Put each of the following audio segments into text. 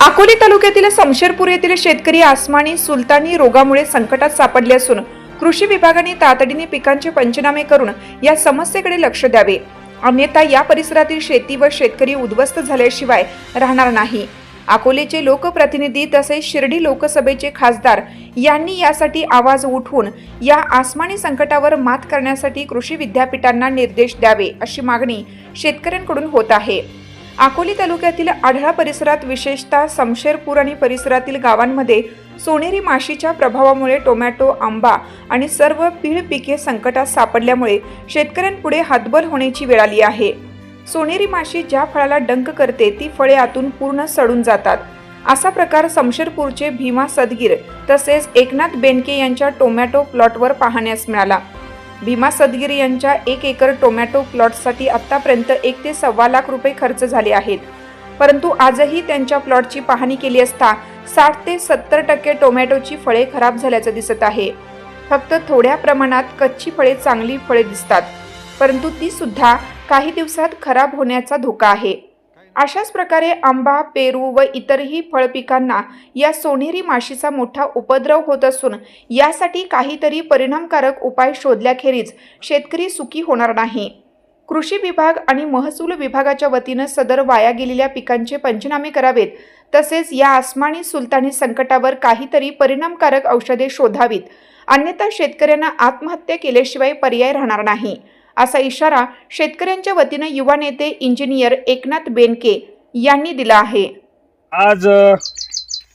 अकोले तालुक्यातील समशेरपूर येथील शेतकरी आसमानी सुलतानी रोगामुळे संकटात सापडले असून कृषी विभागाने तातडीने पिकांचे पंचनामे करून या समस्येकडे लक्ष द्यावे, अन्यथा या परिसरातील शेती व शेतकरी उद्ध्वस्त झाल्याशिवाय राहणार नाही। अकोलेचे लोकप्रतिनिधी तसेच शिर्डी लोकसभेचे खासदार यांनी यासाठी आवाज उठवून या आसमानी संकटावर मात करण्यासाठी कृषी विद्यापीठांना निर्देश द्यावे अशी मागणी शेतकऱ्यांकडून होत आहे। अकोले तालुक्यातील आढळा परिसरात विशेषतः समशेरपूर आणि परिसरातील गावांमध्ये सोनेरी माशीच्या प्रभावामुळे टोमॅटो, आंबा आणि सर्व पीळ पिके संकटात सापडल्यामुळे शेतकऱ्यांपुढे हतबल होण्याची वेळ आली आहे। सोनेरी माशी ज्या फळाला डंक करते ती फळे आतून पूर्ण सडून जातात। असा प्रकार समशेरपूरचे भीमा सदगीर तसेच एकनाथ बेनके यांच्या टोमॅटो प्लॉटवर पाहण्यास मिळाला। भीमा सदगीर यांच्या 1 एकर टोमॅटो प्लॉटसाठी आतापर्यंत 1 ते सव्वा लाख रुपये खर्च झाले आहेत, परंतु आजही त्यांच्या प्लॉटची पाहणी केली असता 60 ते 70% टोमॅटोची फळे खराब झाल्याचं दिसत आहे। फक्त थोड्या प्रमाणात कच्ची फळे चांगली फळे दिसतात, परंतु ती सुद्धा काही दिवसात खराब होण्याचा धोका आहे। अशाच प्रकारे आंबा, पेरू व इतरही फळपिकांना या सोनेरी माशीचा मोठा उपद्रव होत असून यासाठी काहीतरी परिणामकारक उपाय शोधल्याखेरीज शेतकरी सुखी होणार नाही। कृषी विभाग आणि महसूल विभागाच्या वतीनं सदर वाया गेलेल्या पिकांचे पंचनामे करावेत, तसेच या आसमानी सुलतानी संकटावर काहीतरी परिणामकारक औषधे शोधावीत, अन्यथा शेतकऱ्यांना आत्महत्या केल्याशिवाय पर्याय राहणार नाही, असा इशारा शेतकऱ्यांच्या वतीने युवा नेते इंजिनियर एकनाथ बेनके यांनी दिला आहे। आज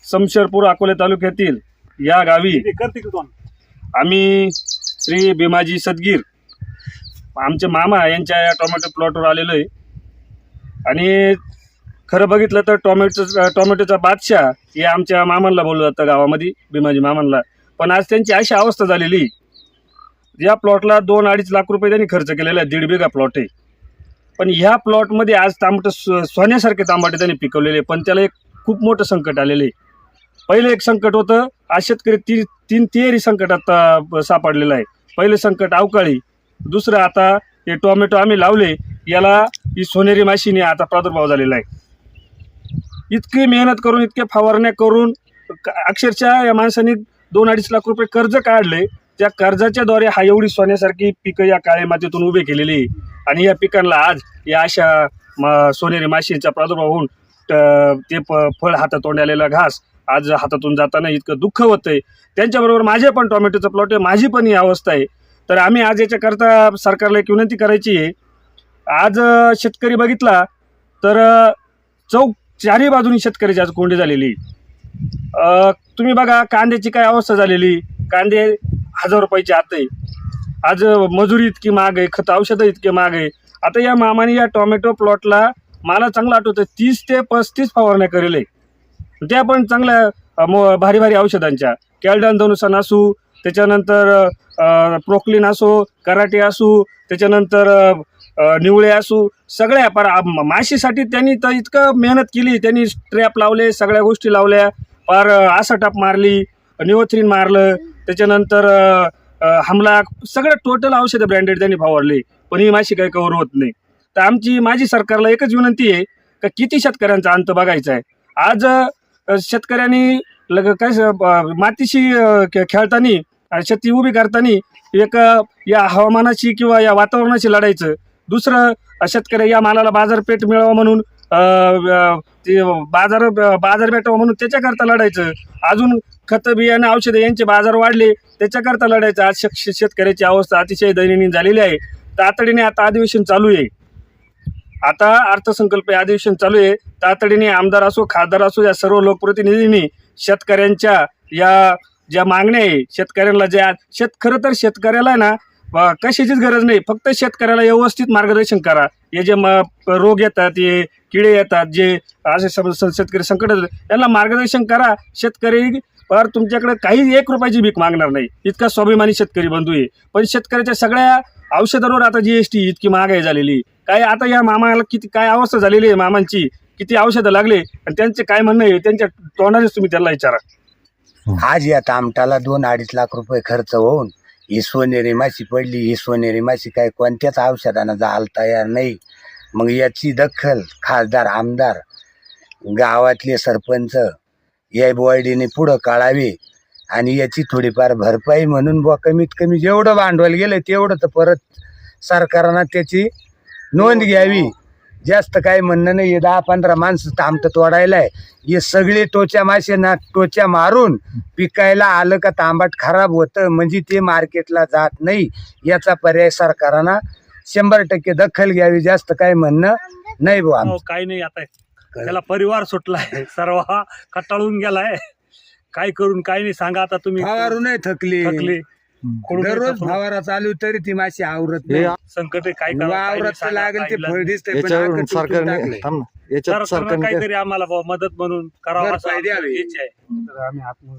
समशेरपूर अकोले तालुक्यातील या गावी आम्ही श्री भीमाजी सदगीर आमचे मामा यांच्या या टोमॅटो प्लॉटवर आलेलो आहे। आणि खरं बघितलं तर टोमॅटोचा बादशाह हे आमच्या मामांना बोललं जातं गावामध्ये, भीमाजी मामांना। पण आज त्यांची अशी अवस्था झालेली, या प्लॉटला 2-2.5 लाख रुपये त्यांनी खर्च केलेला आहे, 1.5 बिघा प्लॉट आहे। पण ह्या प्लॉटमध्ये आज तांबट सोन्यासारखे तांबाटे त्यांनी पिकवलेले, पण त्याला एक खूप मोठं संकट आलेलं आहे। पहिलं एक संकट होतं, आज शेतकरी तीन तिहेरी संकटात सापडलेला आहे। पहिलं संकट अवकाळी, दुसरं आता हे टोमॅटो आम्ही लावले याला ही सोनेरी माशीने आता प्रादुर्भाव झालेला आहे। इतकी मेहनत करून, इतके फवारण्या करून अक्षरशः या माणसाने 2-2.5 लाख रुपये कर्ज काढले। त्या कर्जाच्या द्वारे हा एवढी सोन्यासारखी पिकं या काळ्या मातीतून उभे केलेली, आणि या पिकांना आज या अशा सोनेरी माशीचा प्रादुर्भाव होऊन ते फळ हातात तोंडालेला घास आज हातातून जाताना इतकं दुःख होतंय। त्यांच्याबरोबर माझे पण टोमॅटोचं प्लॉट आहे, माझी पण ही अवस्था आहे। तर आम्ही आज याच्याकरता सरकारला एक विनंती करायची आहे। आज शेतकरी बघितला तर चौक चारही बाजूनी शेतकऱ्याची आज कोंडी झालेली। तुम्ही बघा कांद्याची काय अवस्था झालेली, कांदे 1000 रुपयाचे आत आहे। आज मजुरी इतकी महाग आहे, खत औषधं इतके महाग आहे। आता या मामाने या टोमॅटो प्लॉटला मला चांगलं आठवतं 30 ते 35 फवारण्या करेल, त्या पण चांगल्या भारी भारी औषधांच्या, कॅल्डॅन्डोनुसन असू, त्याच्यानंतर प्रोक्लिन असो, कराटे असू, त्याच्यानंतर निवळे असू, सगळ्या पर माशीसाठी त्यांनी तर इतकं मेहनत केली। त्यांनी ट्रॅप लावले, सगळ्या गोष्टी लावल्या, पार आसाटाप मारली, निओथ्रीन मारलं, त्याच्यानंतर हमला, सगळं टोटल औषधं ब्रँडेड त्यांनी फवारले, पण ही माशी काही कव्हर होत नाही। तर माझी सरकारला एकच विनंती आहे का किती शेतकऱ्यांचा अंत बघायचा आहे। आज शेतकऱ्यांनी काय मातीशी खेळताना, शेती उभी करताना एक या हवामानाची किंवा या वातावरणाशी लढायचं, दुसरं शेतकरी या मालाला बाजारपेठ मिळावं म्हणून ते बाजार भेटावं म्हणून त्याच्याकरता लढायचं, अजून खत बियाणं औषधं यांचे बाजार वाढले त्याच्याकरता लढायचं। आज शेतकऱ्याची अवस्था अतिशय दयनीय झालेली आहे। तातडीने आता अधिवेशन चालू आहे, आता अर्थसंकल्प अधिवेशन चालू आहे। तातडीने आमदार असो, खासदार असो, या सर्व लोकप्रतिनिधींनी शेतकऱ्यांच्या या ज्या मागण्या आहे, शेतकऱ्यांना खरं तर शेतकऱ्याला ना कशाचीच गरज नाही, फक्त शेतकऱ्याला व्यवस्थित मार्गदर्शन करा। हे जे रोग येतात, हे किडे येतात, जे असे शेतकरी संकट यांना मार्गदर्शन करा। शेतकरी पर तुमच्याकडे काही 1 रुपयाची भीक मागणार नाही, इतका स्वाभिमानी शेतकरी बंधू आहे। पण शेतकऱ्याच्या सगळ्या औषधांवर आता GST इतकी महागाई झालेली, काय आता या मामाला किती काय अवस्था झालेली आहे, मामांची किती औषधं लागले, आणि त्यांचे काय म्हणणं आहे त्यांच्या तोंडानेच तुम्ही त्यांना विचारा। आज या तामटाला 2-2.5 लाख रुपये खर्च होऊन ही सोनेरी माशी पडली। ही सोनेरी माशी काय कोणत्याच औषधानं जायला तयार नाही। मग याची दखल खासदार, आमदार गावातले सरपंच या बॉडीने पुढं काढावे आणि याची थोडीफार भरपाई म्हणून बुवा कमीत कमी जेवढं भांडवल गेलं तेवढं तर परत सरकारनं त्याची नोंद घ्यावी. जास्त काही म्हणणं नाही. 10-15 माणसं तांबत तोडायलाय. हे सगळे टोच्या माशेना टोच्या मारून पिकायला आलं का तांबाट खराब होतं म्हणजे ते मार्केटला जात नाही. याचा पर्याय सरकारनं 100% दखल घ्यावी. जास्त काही म्हणणं नाही बुवा. काही नाही. आता त्याला परिवार सुटलाय, सर्व कटाळून गेलाय. काय करून काय नाही सांगा आता तुम्ही. फवारू नाही थकली. दररोज थोडं फवारा चालू तरी ती माशी आवरत नाही. संकट आहे, काय करावं, काय नाही आवरत सांगा, लागेल ते काय इलाज फळ नाही. दिसतंय पण याच्यावरून आकर्षून सरकारने टाकलंय. थांब ना, याच्यात सरकारनं सरकारने काहीतरी आम्हाला बुवा मदत म्हणून करावं असं भरपाई आमची द्यावी. इच्छा आहे. तर आम्ही आत्महत्या